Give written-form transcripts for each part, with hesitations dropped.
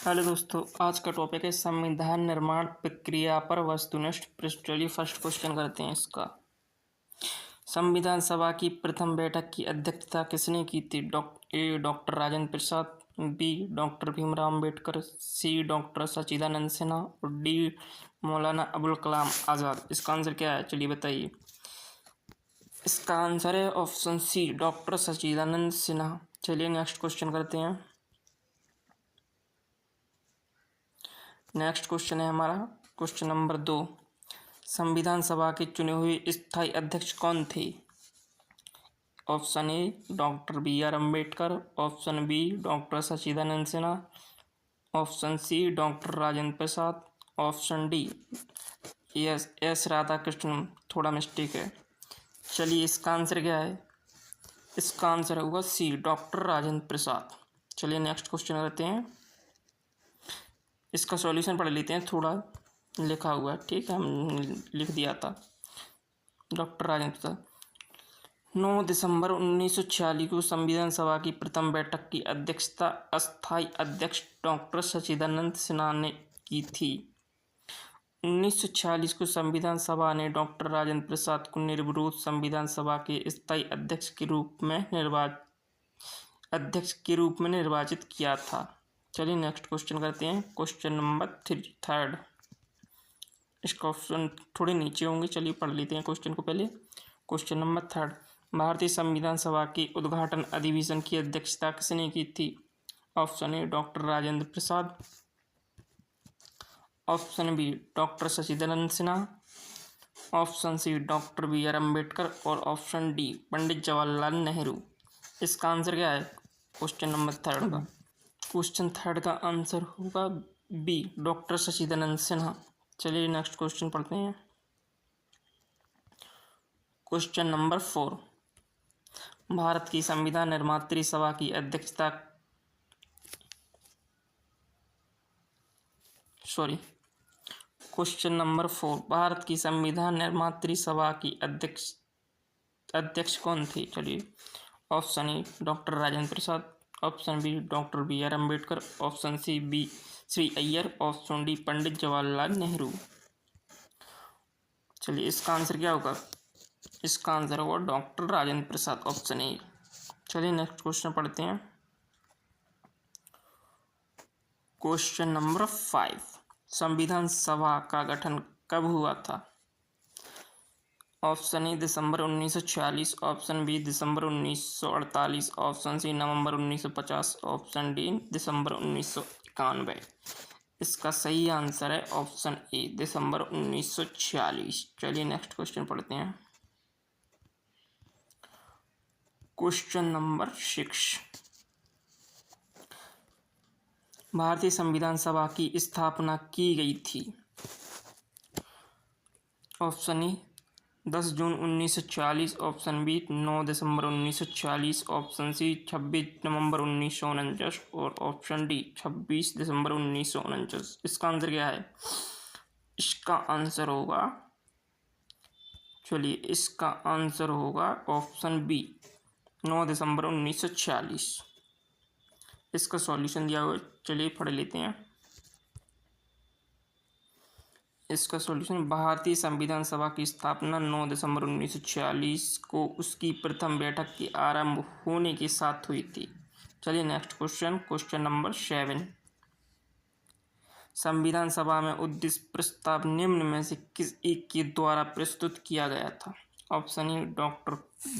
Hello दोस्तों, आज का टॉपिक है संविधान निर्माण प्रक्रिया पर वस्तुनिष्ठ पृष्ठ। चलिए फर्स्ट क्वेश्चन करते हैं इसका। संविधान सभा की प्रथम बैठक की अध्यक्षता किसने की थी? ए डॉक्टर राजेंद्र प्रसाद, बी डॉक्टर भीमराव अम्बेडकर, सी डॉक्टर सच्चिदानंद सिन्हा और डी मौलाना अबुल कलाम आज़ाद। इसका आंसर क्या है? चलिए बताइए। इसका आंसर है option C, doctor Sachchidanand Sinha. चलिए नेक्स्ट क्वेश्चन करते हैं। नेक्स्ट क्वेश्चन है हमारा क्वेश्चन नंबर 2। संविधान सभा के चुने हुए स्थायी अध्यक्ष कौन थे? Option A doctor B R Ambedkar, option B doctor Sachchidanand Sinha, option C doctor Rajendra Prasad, option D S Radhakrishnan. थोड़ा मिस्टेक है। चलिए इसका आंसर क्या है? इसका आंसर होगा सी, डॉक्टर राजेंद्र प्रसाद। चलिए नेक्स्ट क्वेश्चन करते हैं। इसका सॉल्यूशन पढ़ लेते हैं, थोड़ा लिखा हुआ है, ठीक है, हम लिख दिया था। डॉक्टर राजेंद्र प्रसाद 9 दिसंबर 1946 को संविधान सभा की प्रथम बैठक की अध्यक्षता अस्थायी अध्यक्ष डॉक्टर सच्चिदानंद सिन्हा ने की थी। 1946 को संविधान सभा ने डॉक्टर राजेंद्र प्रसाद को निर्विरोध संविधान सभा के स्थायी अध्यक्ष के रूप में निर्वाचित किया था। चलिए नेक्स्ट क्वेश्चन करते हैं। क्वेश्चन नंबर 3 इसका ऑप्शन थोड़े नीचे होंगे, चलिए पढ़ लेते हैं क्वेश्चन को पहले। क्वेश्चन नंबर 3, भारतीय संविधान सभा के उद्घाटन अधिवेशन की अध्यक्षता किसने की थी? Option A doctor Rajendra Prasad, option B doctor Sachchidanand Sinha, option C doctor B R Ambedkar और ऑप्शन डी पंडित जवाहरलाल नेहरू। इसका आंसर क्या है क्वेश्चन नंबर 3 का? क्वेश्चन 3 का आंसर होगा बी, डॉक्टर सच्चिदानंद सिन्हा। चलिए नेक्स्ट क्वेश्चन पढ़ते हैं। क्वेश्चन नंबर 4, भारत की संविधान निर्मात्री सभा की अध्यक्षता क्वेश्चन नंबर 4, भारत की संविधान निर्मात्री सभा की अध्यक्ष कौन थे? चलिए option A doctor Rajendra Prasad, option B doctor B R Ambedkar, option C B Shri Iyer, option D Pandit Jawaharlal Nehru. चलिए इसका आंसर क्या होगा? इसका आंसर होगा doctor Rajendra Prasad, option A. चलिए नेक्स्ट क्वेश्चन पढ़ते हैं। क्वेश्चन नंबर 5, संविधान सभा का गठन कब हुआ था? ऑप्शन ए दिसंबर 1946, ऑप्शन बी दिसंबर 1948, ऑप्शन सी नवंबर 1950, ऑप्शन डी दिसंबर 1991। इसका सही आंसर है ऑप्शन ए, दिसंबर 1946। चलिए नेक्स्ट क्वेश्चन पढ़ते हैं। क्वेश्चन नंबर 6, भारतीय संविधान सभा की स्थापना की गई थी? ऑप्शन ए 10 जून 1940, ऑप्शन बी 9 दिसंबर 1940, ऑप्शन सी 26 नवंबर 1949 और ऑप्शन डी 26 दिसंबर 1949। इसका आंसर क्या है? इसका आंसर होगा, चलिए इसका आंसर होगा ऑप्शन बी, 9 दिसंबर 1946। इसका सॉल्यूशन दिया हुआ, चलिए पढ़ लेते हैं। इसका सॉल्यूशन, भारतीय संविधान सभा की स्थापना 9 दिसंबर 1946 को उसकी प्रथम बैठक के आरंभ होने के साथ हुई थी। चलिए नेक्स्ट क्वेश्चन, क्वेश्चन नंबर 7, संविधान सभा में उद्देश्य प्रस्ताव निम्न में से किस एक के द्वारा प्रस्तुत किया गया था? Option A doctor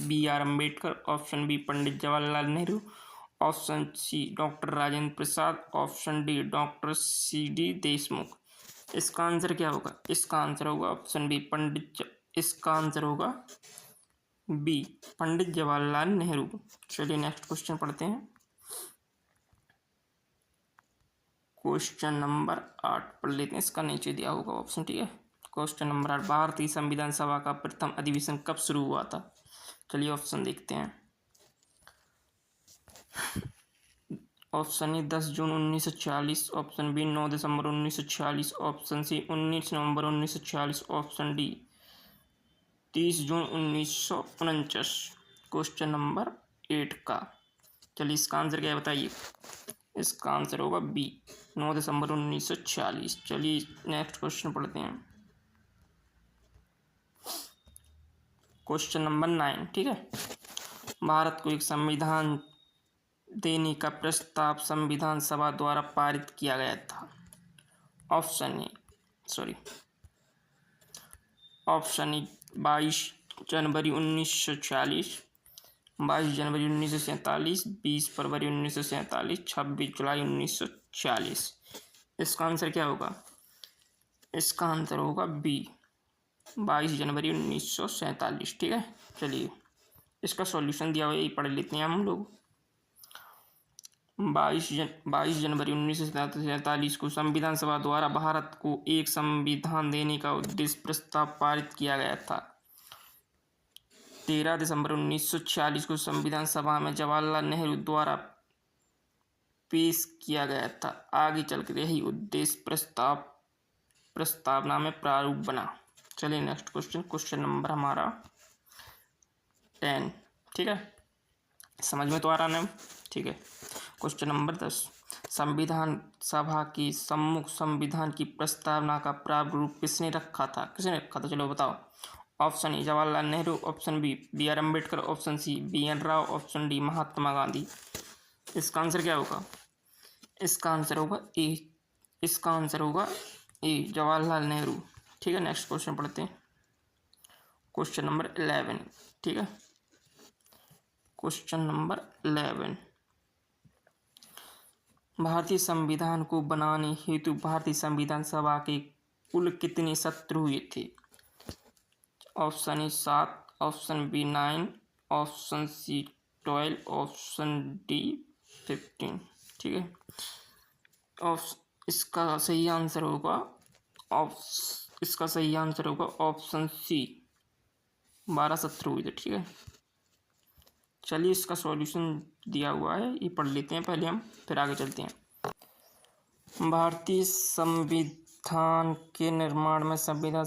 B R Ambedkar, option B Pandit Jawaharlal Nehru, option C doctor Rajendra Prasad, option D doctor C D Deshmukh. इसका आंसर क्या होगा? इसका आंसर होगा ऑप्शन बी, इसका आंसर होगा बी, पंडित जवाहरलाल नेहरू। चलिए नेक्स्ट क्वेश्चन पढ़ते हैं। क्वेश्चन नंबर 8 पढ़ लेते हैं, इसका नीचे दिया होगा ऑप्शन, ठीक है। क्वेश्चन नंबर 8, भारतीय संविधान सभा का प्रथम अधिवेशन कब शुरू हुआ था? चलिए ऑप्शन देखते हैं। ऑप्शन ए 10 जून 1940, ऑप्शन बी 9 दिसंबर 1946, ऑप्शन सी 19 नवंबर 1946, ऑप्शन डी 30 जून 1949। क्वेश्चन नंबर 8 का, चलिए इसका आंसर क्या है बताइए। इसका आंसर होगा बी, 9 दिसंबर 1946। चलिए नेक्स्ट क्वेश्चन पढ़ते हैं, क्वेश्चन नंबर 9। ठीक है, भारत को एक संविधान देने का प्रस्ताव संविधान सभा द्वारा पारित किया गया था। ऑप्शन ए 22 जनवरी 1946, 22 जनवरी 1947, 20 फरवरी 1947, 26 जुलाई 1946। इसका आंसर क्या होगा? इसका आंसर होगा बी, 22 जनवरी 1947। ठीक है, चलिए इसका सॉल्यूशन दिया हुआ यही पढ़ लेते हैं हम लोग। 22 जनवरी 1947 को संविधान सभा द्वारा भारत को एक संविधान देने का उद्देश्य प्रस्ताव पारित किया गया था। 13 दिसंबर 1946 को संविधान सभा में जवाहरलाल नेहरू द्वारा पेश किया गया था। आगे चलकर यही उद्देश्य प्रस्तावना में प्रारूप बना। चलिए नेक्स्ट क्वेश्चन, क्वेश्चन नंबर हमारा 10। ठीक है, समझ में तो आ रहा ना? ठीक है, क्वेश्चन नंबर 10। संविधान सभा की सम्मुख संविधान की प्रस्तावना का प्रारूप किसने रखा था? चलो बताओ। Option A Jawaharlal Nehru, option B R Ambedkar, option C BN Rao, option D Mahatma Gandhi. इसका आंसर क्या होगा? इसका आंसर होगा ए जवाहरलाल नेहरू। ठीक है, नेक्स्ट क्वेश्चन पढ़ते हैं, क्वेश्चन नंबर 11। ठीक है, क्वेश्चन नंबर 11। भारतीय संविधान को बनाने हेतु भारतीय संविधान सभा के कुल कितने सत्र हुए थे? Option A 7, option B 9, option C 12, option D 15। ठीक है, इसका सही आंसर होगा ऑप्शन सी, 12 सत्र हुए थे। ठीक है, चलिए इसका सॉल्यूशन दिया हुआ है, ये पढ़ लेते हैं पहले हम, फिर आगे चलते हैं। भारतीय संविधान के निर्माण में संविधान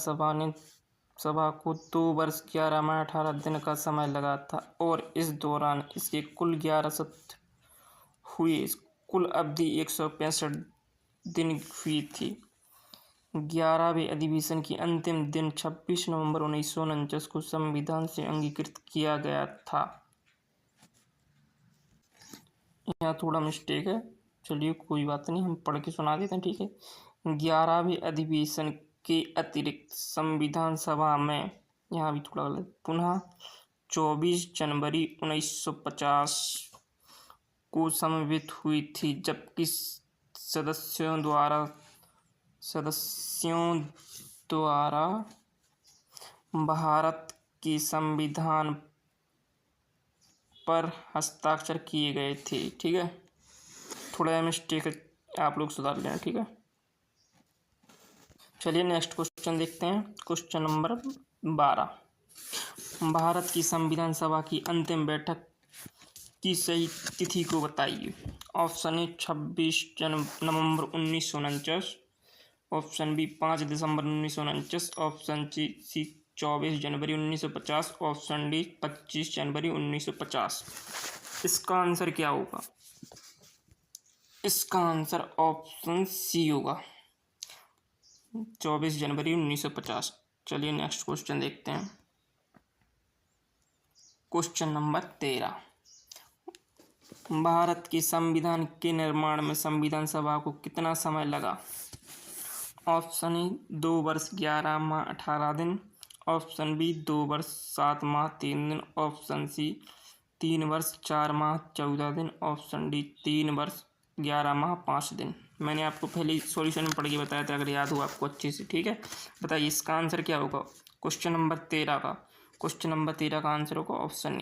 सभा को 2 वर्ष 11 माह 18 दिन का समय लगा था और इस दौरान इसके कुल 11 सत्र हुए। कुल अवधि 165 दिन हुई थी। 11वें अधिवेशन की अंतिम दिन 26 नवंबर 1949 को संविधान से अंगीकृत किया गया था। यहाँ थोड़ा मिस्टेक है, चलिए कोई बात नहीं, हम पढ़ के सुना देते हैं। ठीक है, 11वें अधिवेशन के अतिरिक्त संविधान सभा में, यहाँ भी थोड़ा गलत, पुनः 24 जनवरी 1950 को समवेत हुई थी, जबकि सदस्यों द्वारा भारत के संविधान पर हस्ताक्षर किए गए थे। ठीक है, थोड़ा मिस्टेक है, आप लोग सुधार लेना। ठीक है, चलिए नेक्स्ट क्वेश्चन देखते हैं, क्वेश्चन नंबर 12। भारत की संविधान सभा की अंतिम बैठक की सही तिथि को बताइए। ऑप्शन ए 26 नवंबर 1949, ऑप्शन बी 5 दिसंबर 1949, ऑप्शन सी 24 जनवरी 1950, ऑप्शन डी 25 जनवरी 1950। इसका आंसर क्या होगा? इसका आंसर ऑप्शन सी होगा, 24 जनवरी 1950। चलिए नेक्स्ट क्वेश्चन देखते हैं, क्वेश्चन नंबर 13। भारत के संविधान के निर्माण में संविधान सभा को कितना समय लगा? ऑप्शन ए 2 वर्ष 11 माह 18 दिन, ऑप्शन बी 2 वर्ष 7 माह 3 दिन, ऑप्शन सी 3 वर्ष 4 माह 14 दिन, ऑप्शन डी 3 वर्ष 11 माह 5 दिन। मैंने आपको पहले सॉल्यूशन में पढ़ के बताया था, अगर याद हो आपको अच्छे से। ठीक है, बताइए इसका आंसर क्या होगा? क्वेश्चन नंबर 13 का आंसर होगा ऑप्शन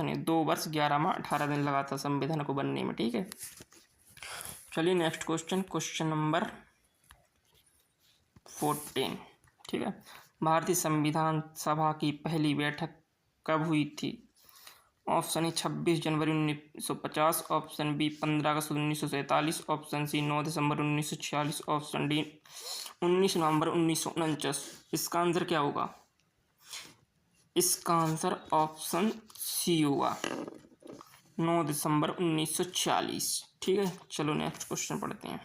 ए 2 वर्ष 11 माह 18 दिन लगा था संविधान को बनने में। ठीक है, चलिए नेक्स्ट क्वेश्चन नंबर 14। ठीक है, भारतीय संविधान सभा की पहली बैठक कब हुई थी? ऑप्शन ए 26 जनवरी 1950, ऑप्शन बी 15 अगस्त 1947, ऑप्शन सी 9 दिसंबर 1946, ऑप्शन डी 19 नवंबर 1949। इसका आंसर क्या होगा? इसका आंसर ऑप्शन सी होगा, 9 दिसंबर 1946। ठीक है, चलो नेक्स्ट क्वेश्चन पढ़ते हैं।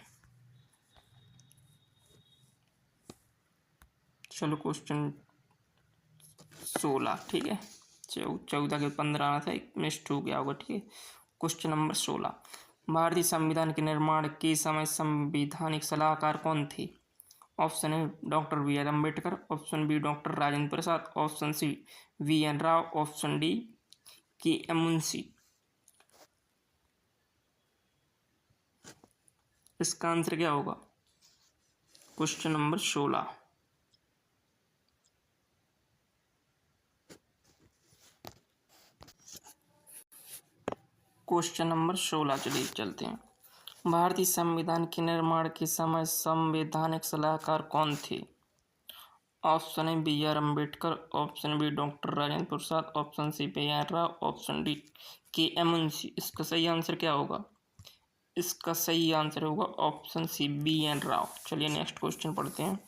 चलो क्वेश्चन 16, ठीक है, 14 के 15 आना था, एक मिस्टेक हो गया होगा, ठीक है। क्वेश्चन नंबर 16, भारतीय संविधान के निर्माण के समय संवैधानिक सलाहकार कौन थे? Option A doctor B R Ambedkar, option B doctor Rajendra Prasad, option C V N Rao, option D K M Munshi. इसका आंसर क्या होगा? Question number 16। क्वेश्चन नंबर 16 चलिए चलते हैं। भारतीय संविधान के निर्माण के समय संवैधानिक सलाहकार कौन थे? Option A B R Ambedkar, option B doctor Rajendra Prasad, option C B R Rao, option D K M Munshi. इसका सही आंसर क्या होगा? इसका सही आंसर होगा option C B N Rao. चलिए नेक्स्ट क्वेश्चन पढ़ते हैं।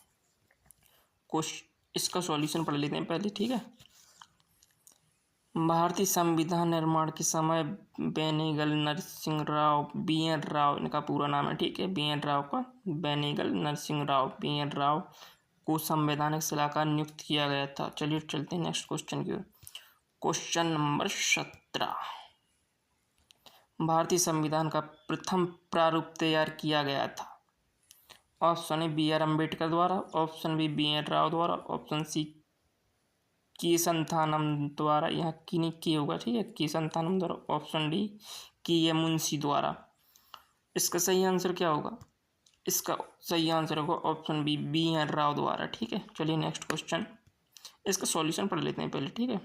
इसका सॉल्यूशन पढ़ लेते हैं पहले, ठीक है। भारतीय संविधान निर्माण के समय बेनेगल नरसिंह राव, बी एन राव इनका पूरा नाम है, ठीक है, बी एन राव का, बेनेगल नरसिंह राव, बी एन राव को संवैधानिक सलाहकार नियुक्त किया गया था। चलिए चलते हैं नेक्स्ट क्वेश्चन की ओर। क्वेश्चन नंबर 17, भारतीय संविधान का प्रथम प्रारूप तैयार किया गया था। Option A B R Ambedkar द्वारा, ऑप्शन बी एन राव द्वारा, ऑप्शन सी की संथानम द्वारा, यहाँ की नहीं की होगा, ठीक है, की संथानम द्वारा, ऑप्शन डी की एम मुंशी द्वारा। इसका सही आंसर क्या होगा? इसका सही आंसर होगा ऑप्शन बी एन राव द्वारा, ठीक है। चलिए नेक्स्ट क्वेश्चन, इसका सॉल्यूशन पढ़ लेते हैं पहले, ठीक है।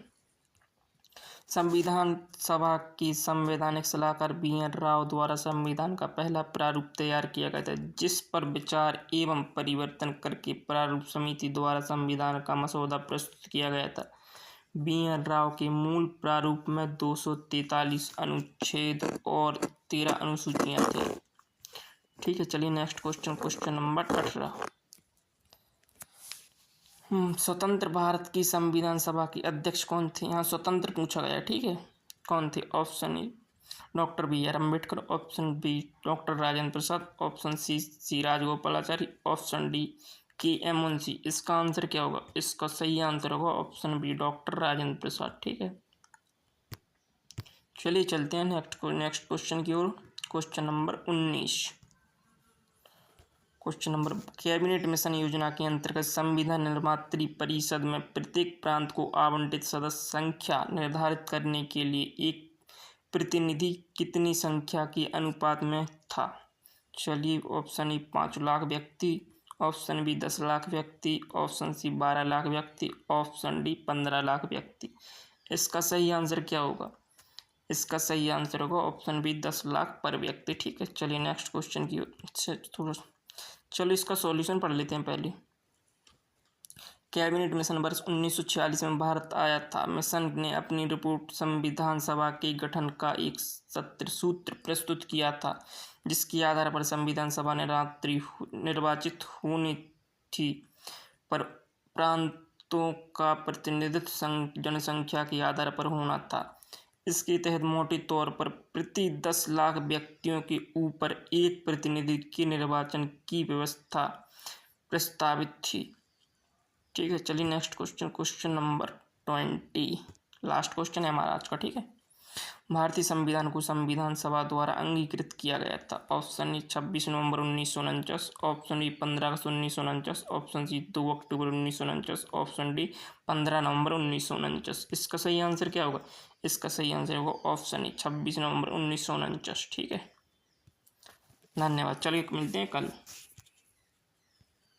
संविधान सभा की संवैधानिक सलाहकार बी एन राव द्वारा संविधान का पहला प्रारूप तैयार किया गया था, जिस पर विचार एवं परिवर्तन करके प्रारूप समिति द्वारा संविधान का मसौदा प्रस्तुत किया गया था। बी एन राव के मूल प्रारूप में 243 अनुच्छेद और 13 अनुसूचियां थी, ठीक है। चलिए नेक्स्ट क्वेश्चन, क्वेश्चन नंबर 18, स्वतंत्र भारत की संविधान सभा के अध्यक्ष कौन थे? यहाँ स्वतंत्र पूछा गया, ठीक है, कौन थे? Option A doctor B R Ambedkar, option B doctor Rajendra Prasad, option C Rajagopalachari, option D K M Munshi. इसका आंसर क्या होगा? इसका सही आंसर होगा option B doctor Rajendra Prasad, ठीक है। चलिए चलते हैं नेक्स्ट क्वेश्चन की ओर। Question number 19, question number, cabinet mission योजना के अंतर्गत संविधान निर्मात्री परिषद में प्रत्येक प्रांत को आवंटित सदस्य संख्या निर्धारित करने के लिए एक प्रतिनिधि कितनी संख्या के अनुपात में था? चलिए ऑप्शन ए 5 लाख व्यक्ति, ऑप्शन बी 10 लाख व्यक्ति, ऑप्शन सी 12 लाख व्यक्ति, ऑप्शन डी 15 लाख व्यक्ति। इसका सही आंसर क्या होगा? इसका सही आंसर होगा ऑप्शन बी 10 लाख पर व्यक्ति, ठीक है। चलिए नेक्स्ट क्वेश्चन की थोड़ा, चलो इसका सॉल्यूशन पढ़ लेते हैं पहले। कैबिनेट मिशन वर्ष 1946 में भारत आया था। मिशन ने अपनी रिपोर्ट संविधान सभा के गठन का एक सूत्र प्रस्तुत किया था, जिसके आधार पर संविधान सभा निर्वाचित होनी थी, पर प्रांतों का प्रतिनिधित्व जनसंख्या के आधार पर होना था। इसके तहत मोटे तौर पर प्रति 10 लाख व्यक्तियों के ऊपर एक प्रतिनिधि के निर्वाचन की व्यवस्था प्रस्तावित थी, ठीक है। चलिए next question, question number 20, last question है हमारा आज का, ठीक है। भारतीय संविधान को संविधान सभा द्वारा अंगीकृत किया गया था। ऑप्शन ए 26 नवंबर 1949, ऑप्शन बी 15 अगस्त 1949, ऑप्शन सी 2 अक्टूबर 1949, ऑप्शन डी 15 नवंबर 1949। इसका सही आंसर क्या होगा? इसका सही आंसर होगा ऑप्शन ए 26 नवंबर 1949, ठीक है। धन्यवाद। चलिए मिलते हैं कल।